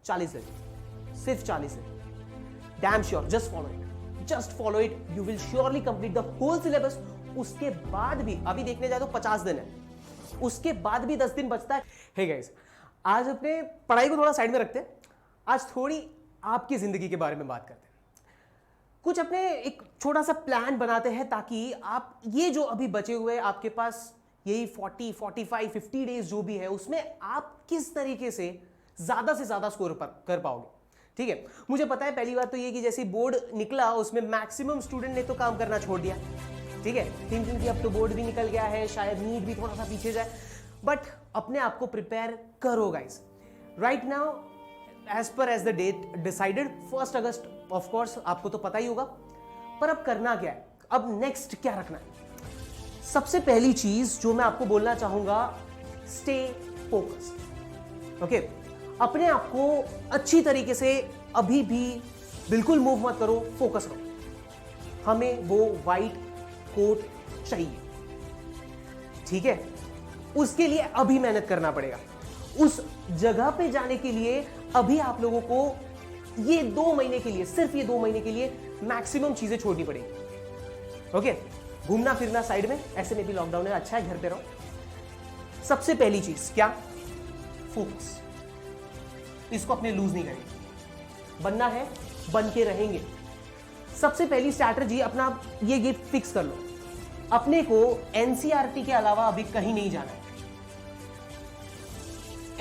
40 दिन, सिर्फ 40 दिन। Damn sure, just follow it, you will surely complete the whole syllabus. उसके बाद भी अभी देखने जाए तो 50 दिन है, उसके बाद भी 10 दिन बचता है। हे गाइस, आज अपने पढ़ाई को थोड़ा साइड में रखते हैं, आज थोड़ी आपकी जिंदगी के बारे में बात करते हैं। कुछ अपने एक छोटा सा प्लान बनाते हैं ताकि आप ये जो अभी बचे हुए आपके पास यही 40, 45, 50 डेज जो भी है, उसमें आप किस तरीके से ज्यादा स्कोर कर पाओगे। ठीक है, मुझे पता है पहली बात तो ये कि जैसे बोर्ड निकला उसमें मैक्सिमम स्टूडेंट ने तो काम करना छोड़ दिया। ठीक है, थिंकिंग कि अब तो बोर्ड भी निकल गया है, शायद नीट भी थोड़ा सा पीछे जाए, बट अपने आप को प्रिपेयर करो guys. Right now as per as the date decided 1 August, of course आपको तो पता ही होगा, पर अब करना क्या है, अब नेक्स्ट क्या रखना है। सबसे पहली चीज जो मैं आपको बोलना चाहूंगा, स्टे फोकस्ड। ओके, अपने आप को अच्छी तरीके से अभी भी बिल्कुल मूव मत करो, फोकस करो। हमें वो व्हाइट कोट चाहिए, ठीक है, उसके लिए अभी मेहनत करना पड़ेगा। उस जगह पे जाने के लिए अभी आप लोगों को ये 2 महीने के लिए, सिर्फ ये 2 महीने के लिए मैक्सिमम चीजें छोड़नी पड़ेगी। ओके, घूमना फिरना साइड में, ऐसे में भी लॉकडाउन है, अच्छा है घर पे रहो। सबसे पहली चीज क्या, फोकस। इसको अपने लूज नहीं करेंगे, बनना है बन के रहेंगे। सबसे पहली स्ट्रैटेजी अपना ये फिक्स कर लो, अपने को एनसीईआरटी के अलावा अभी कहीं नहीं जाना है।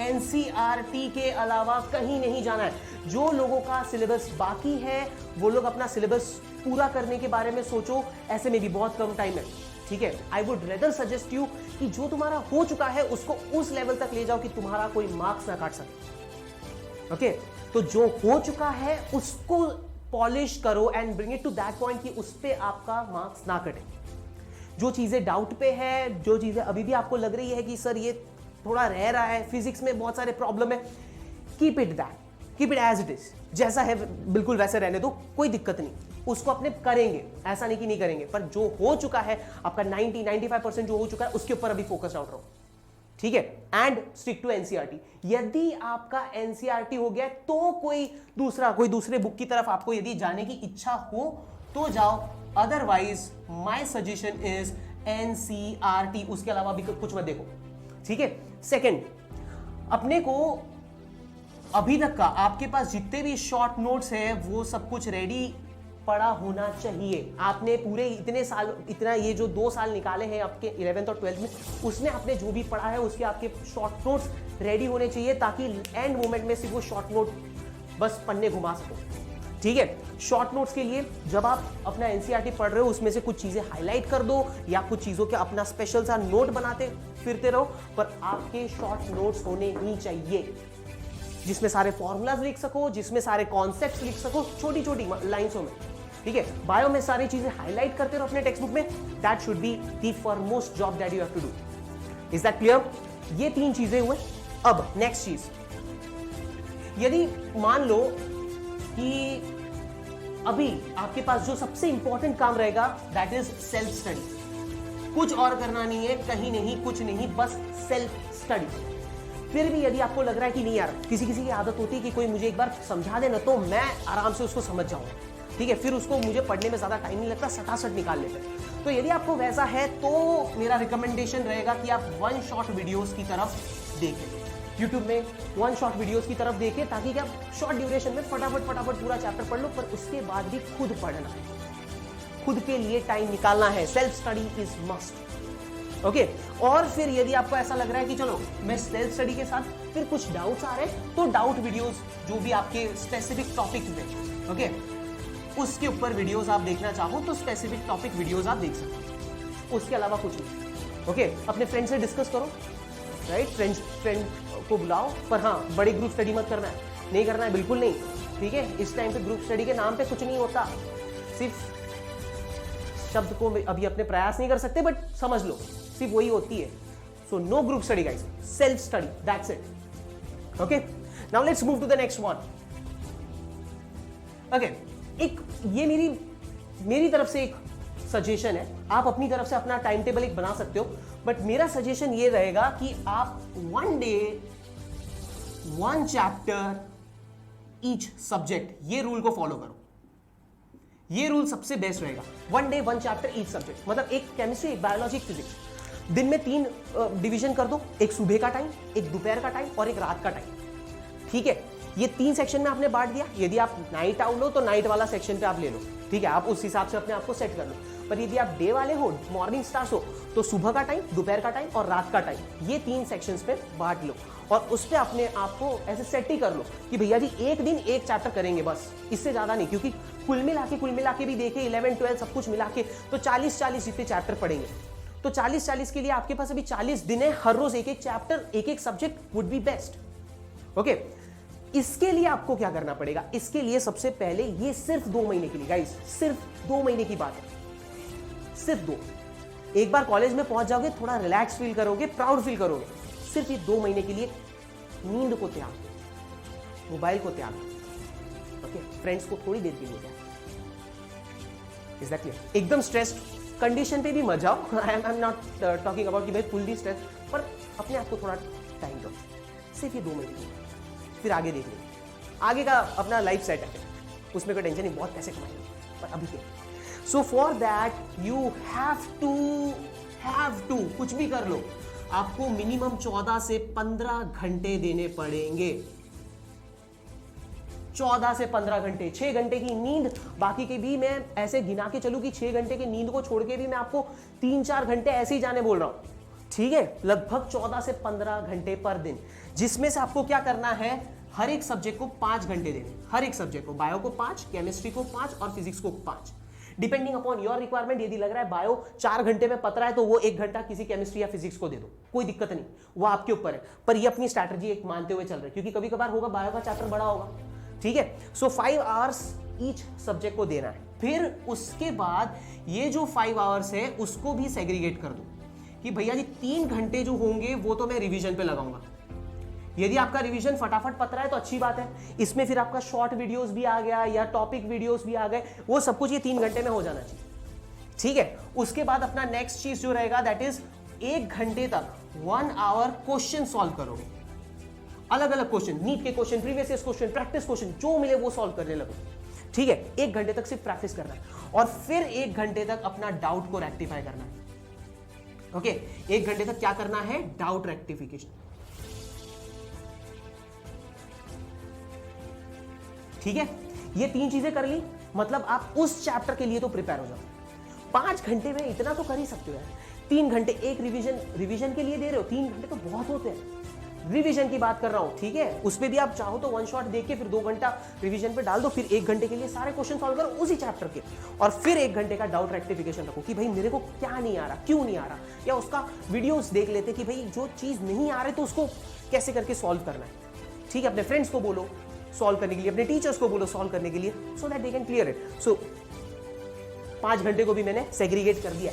एनसीईआरटी के अलावा कहीं नहीं जाना है। जो लोगों का सिलेबस बाकी है वो लोग अपना सिलेबस पूरा करने के बारे में सोचो, ऐसे में भी बहुत कम टाइम है। ठीक है, I would rather suggest you कि जो तुम्हारा हो चुका है उसको उस लेवल तक ले जाओ कि तुम्हारा कोई मार्क्स ना काट सके। ओके, तो जो हो चुका है उसको पॉलिश करो and bring it to that point कि उस पे आपका मार्क्स ना कटे। जो चीजें डाउट पे है, जो चीजें अभी भी आपको लग रही है कि सर ये थोड़ा रह रहा है, फिजिक्स में बहुत सारे प्रॉब्लम है, keep it as it is, जैसा है बिल्कुल वैसे रहने दो, कोई दिक्कत नहीं। उसको अपने करेंगे, ऐसा नहीं कि नहीं करेंगे, पर जो हो चुका है आपका 90-95% जो हो चुका है उसके ऊपर अभी फोकस आउट रहो। ठीक है, एंड स्टिक टू एनसीईआरटी। यदि आपका एनसीईआरटी हो गया तो कोई दूसरे बुक की तरफ आपको यदि जाने की इच्छा हो तो जाओ, otherwise my suggestion is NCERT, उसके अलावा भी कुछ मत देखो। ठीक है, सेकंड, अपने को अभी तक का आपके पास जितने भी शॉर्ट नोट्स है वो सब कुछ रेडी पड़ा होना चाहिए। आपने पूरे इतना ये जो 2 साल निकाले हैं आपके 11th और 12th में, उसमें आपने जो भी पढ़ा है उसके आपके शॉर्ट नोट्स रेडी होने चाहिए ताकि एंड मोमेंट में सिर्फ वो शॉर्ट नोट बस पन्ने घुमा सको। ठीक है, शॉर्ट नोट्स के लिए जब आप अपना एनसीईआरटी पढ़ रहे हो उसमें से कुछ चीजें हाईलाइट कर दो या कुछ चीजों के अपना स्पेशल सा नोट बनाते फिरते रहो, पर आपके शॉर्ट नोट्स होने ही चाहिए जिसमें सारे फॉर्मूलाज लिख सको, जिसमें सारे कॉन्सेप्ट्स लिख सको छोटी छोटी लाइंसों में। ठीक है, बायो में सारी चीजें हाईलाइट करते रहो अपने टेक्स्ट बुक में। That should be the foremost job that you have to do. Is that clear? ये 3 चीजें हुए। अब नेक्स्ट चीज, यदि मान लो कि अभी आपके पास जो सबसे इंपॉर्टेंट काम रहेगा दैट इज सेल्फ स्टडी। कुछ और करना नहीं है, कहीं नहीं, कुछ नहीं, बस सेल्फ स्टडी। फिर भी यदि आपको लग रहा है कि नहीं यार, किसी की आदत होती है कि कोई मुझे एक बार समझा देना तो मैं आराम से उसको समझ जाऊंगा, ठीक है, फिर उसको मुझे पढ़ने में ज्यादा टाइम नहीं लगता, सटासट निकाल लेते हैं। तो यदि आपको वैसा है तो मेरा रिकमेंडेशन रहेगा कि आप 1 शॉट वीडियोस की तरफ देखें, यूट्यूब में 1 शॉट वीडियोस की तरफ देखें, ताकि क्या शॉर्ट ड्यूरेशन में फटाफट पूरा चैप्टर पढ़ लो, पर उसके बाद भी खुद पढ़ना है, खुद के लिए टाइम निकालना है। Self study is must. Okay, और फिर यदि आपको ऐसा लग रहा है कि चलो मैं सेल्फ स्टडी के साथ फिर कुछ डाउट्स आ रहे हैं तो डाउट वीडियोस जो भी आपके स्पेसिफिक टॉपिक में, ओके, उसके ऊपर वीडियोस आप देखना चाहो तो स्पेसिफिक टॉपिक वीडियोस आप देख सकते हो, उसके अलावा कुछ नहीं। ओके, अपने फ्रेंड से डिस्कस करो, राइट, फ्रेंड को बुलाओ, पर हाँ बड़ी ग्रुप स्टडी मत करना है, नहीं करना है, बिल्कुल नहीं। ठीक है, इस टाइम पे ग्रुप स्टडी के नाम पे कुछ नहीं होता, सिर्फ शब्द को अभी अपने प्रयास नहीं कर सकते बट समझ लो सिर्फ वही होती है। So no group study guys, self study, that's it. Okay, now let's move to the next one. Okay, एक ये मेरी तरफ से एक सजेशन है, आप अपनी तरफ से अपना टाइम टेबल एक बना सकते हो, बट मेरा सजेशन ये रहेगा कि आप 1 डे 1 चैप्टर ईच सब्जेक्ट, ये रूल को फॉलो करो, ये रूल सबसे बेस्ट रहेगा। 1 डे 1 चैप्टर ईच सब्जेक्ट, मतलब एक केमिस्ट्री, एक बायोलॉजी, एक फिजिक्स, दिन में 3 डिवीजन कर दो, एक सुबह का टाइम, एक दोपहर का टाइम और एक रात का टाइम। ठीक है, ये 3 सेक्शन में आपने बांट दिया। यदि आप नाइट आउट लो तो नाइट वाला सेक्शन पे आप ले लो, ठीक है, आप उस हिसाब से अपने आप को सेट कर लो। पर यदि आप डे वाले हो, मॉर्निंग स्टार्स हो, तो सुबह का टाइम, दोपहर का टाइम और रात का टाइम, ये 3 सेक्शंस पे बांट लो और उस पे अपने आप को ऐसे सेट ही कर लो कि भैया जी एक दिन एक चैप्टर करेंगे बस, इससे ज्यादा नहीं, क्योंकि कुल मिला के भी देखे 11 12 सब कुछ मिला के तो 40 जितने चैप्टर पढ़ेंगे। तो 40 के लिए आपके पास अभी 40 दिन है, हर रोज एक एक चैप्टर, एक एक subject would be best. Okay, इसके लिए आपको क्या करना पड़ेगा? इसके लिए सबसे पहले ये सिर्फ 2 महीने के लिए गाइस, सिर्फ 2 महीने की बात है, सिर्फ 2। एक बार कॉलेज में पहुंच जाओगे, थोड़ा रिलैक्स फील करोगे, प्राउड फील करोगे। सिर्फ ये 2 महीने के लिए नींद को त्याग, मोबाइल को त्याग, ओके, फ्रेंड्स को थोड़ी देर के लिए त्याग। Is that clear? एकदम स्ट्रेस्ड कंडीशन पे भी मत जाओ। I am not talking about कि भाई फुल्ली स्ट्रेस, पर अपने आप को थोड़ा टाइम दो, सिर्फ ये 2 महीने, फिर आगे देख लेंगे। आगे का अपना लाइफ सेट है, उसमें कोई टेंशन नहीं, बहुत पैसे कमाएंगे, पर अभी क्या। So for that you have to कुछ भी कर लो, आपको मिनिमम 14 से 15 घंटे देने पड़ेंगे। 14 से 15 घंटे, 6 घंटे की नींद, बाकी के भी मैं ऐसे गिना के चलूं कि 6 घंटे की नींद को छोड़ के भी मैं आपको 3-4 घंटे ऐसे ही जाने बोल रहा हूं, ठीक है? लगभग 14 से 15 घंटे पर दिन, जिसमें से आपको क्या करना है, हर एक सब्जेक्ट को 5 घंटे देने, हर एक सब्जेक्ट को, बायो को 5, केमिस्ट्री को 5 और फिजिक्स को 5, डिपेंडिंग अपॉन योर रिक्वायरमेंट। यदि लग रहा है बायो 4 घंटे में पत रहा है तो वो 1 घंटा किसी केमिस्ट्री या फिजिक्स को दे दो, कोई दिक्कत नहीं, वो आपके ऊपर है। पर ये अपनी स्ट्रैटेजी एक मानते हुए चल रहे हैं, क्योंकि कभी कभार होगा बायो का चैप्टर बड़ा होगा, ठीक है? सो 5 आवर्स ईच सब्जेक्ट को देना है। फिर उसके बाद ये जो 5 आवर्स है उसको भी सेग्रीगेट कर दो कि भैया जी 3 घंटे जो होंगे वो तो मैं रिवीजन पे लगाऊंगा। यदि आपका रिवीजन फटाफट पत रहा है तो अच्छी बात है, इसमें फिर आपका शॉर्ट वीडियोस भी आ गया या टॉपिक वीडियोस भी आ गए, वो सब कुछ ये 3 घंटे में हो जाना चाहिए, ठीक है? उसके बाद अपना नेक्स्ट चीज जो रहेगा दैट इज 1 घंटे तक 1 आवर क्वेश्चन सॉल्व करोगे, अलग अलग क्वेश्चन, नीट के question, previous year question, practice question, जो मिले वो सॉल्व करने लगो, ठीक है? 1 घंटे तक सिर्फ प्रैक्टिस करना है और फिर 1 घंटे तक अपना डाउट को रेक्टिफाई करना है। ओके, 1 घंटे तक क्या करना है? डाउट रेक्टिफिकेशन, ठीक है? ये 3 चीजें कर ली, मतलब आप उस चैप्टर के लिए तो प्रिपेयर हो जाओ। 5 घंटे में इतना तो कर ही सकते हो यार। 3 घंटे एक रिवीजन के लिए दे रहे हो, 3 घंटे तो बहुत होते हैं। रिवीजन की बात कर रहा हूं, ठीक है? उसमें भी आप चाहो तो 1 शॉट देख के फिर 2 घंटा रिवीजन पे डाल दो, फिर 1 घंटे के लिए सारे क्वेश्चन सॉल्व करो उसी चैप्टर के, और फिर 1 घंटे का डाउट रेक्टिफिकेशन रखो कि भाई मेरे को क्या नहीं आ रहा, क्यों नहीं आ रहा, या उसका वीडियोस देख लेते कि भाई जो चीज नहीं आ रही तो उसको कैसे करके सॉल्व करना है, ठीक है? अपने फ्रेंड्स को बोलो सॉल्व करने के लिए, अपने टीचर्स को बोलो सॉल्व करने के लिए, so that they can clear it. So 5 घंटे को भी मैंने सेग्रीगेट कर दिया।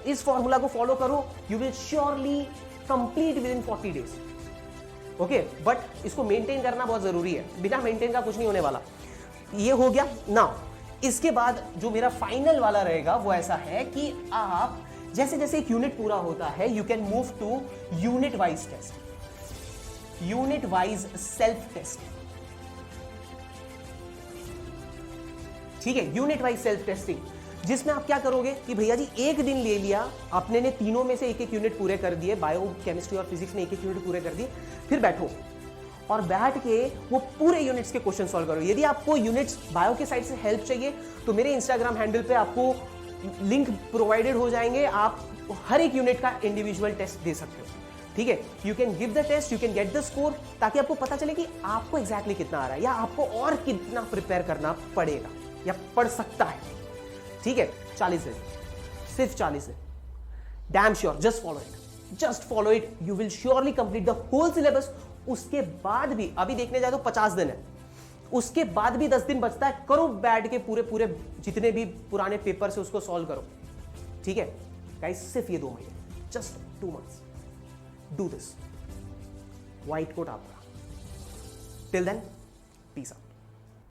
इस फॉर्मूला को फॉलो करो, you will surely complete with in 40 days. Okay, but इसको मेंटेन करना बहुत जरूरी है, बिना मेंटेन का कुछ नहीं होने वाला। ये हो गया नाउ। इसके बाद जो मेरा फाइनल वाला रहेगा वो ऐसा है कि आप जैसे जैसे एक यूनिट पूरा होता है you can move to unit wise test, unit wise self test, ठीक है? यूनिट वाइज सेल्फ टेस्टिंग, जिसमें आप क्या करोगे कि भैया जी 1 दिन ले लिया आपने ने, तीनों में से 1-1 यूनिट पूरे कर दिए, बायो, केमिस्ट्री और फिजिक्स में 1-1 यूनिट पूरे कर दिए, फिर बैठो और बैठ के वो पूरे यूनिट्स के क्वेश्चन सॉल्व करो। यदि आपको यूनिट्स बायो के साइड से हेल्प चाहिए तो मेरे इंस्टाग्राम हैंडल पे आपको लिंक प्रोवाइडेड हो जाएंगे, आप हर एक यूनिट का इंडिविजुअल टेस्ट दे सकते हो, ठीक है? You can give the test, you can get the score, ताकि आपको पता चले कि आपको एग्जैक्टली कितना आ रहा है या आपको और कितना प्रिपेयर करना पड़ेगा या पड़ सकता है, ठीक है? 40 है, सिर्फ 40 है, damn sure, just follow it, you will surely complete the whole syllabus. उसके बाद भी अभी देखने जाए तो 50 दिन है, उसके बाद भी 10 दिन बचता है, करो बैठ के पूरे जितने भी पुराने पेपर से उसको सॉल्व करो, ठीक है गाइस? सिर्फ ये 2 महीने, just 2 months, do this. White coat आपका। Till then, peace out.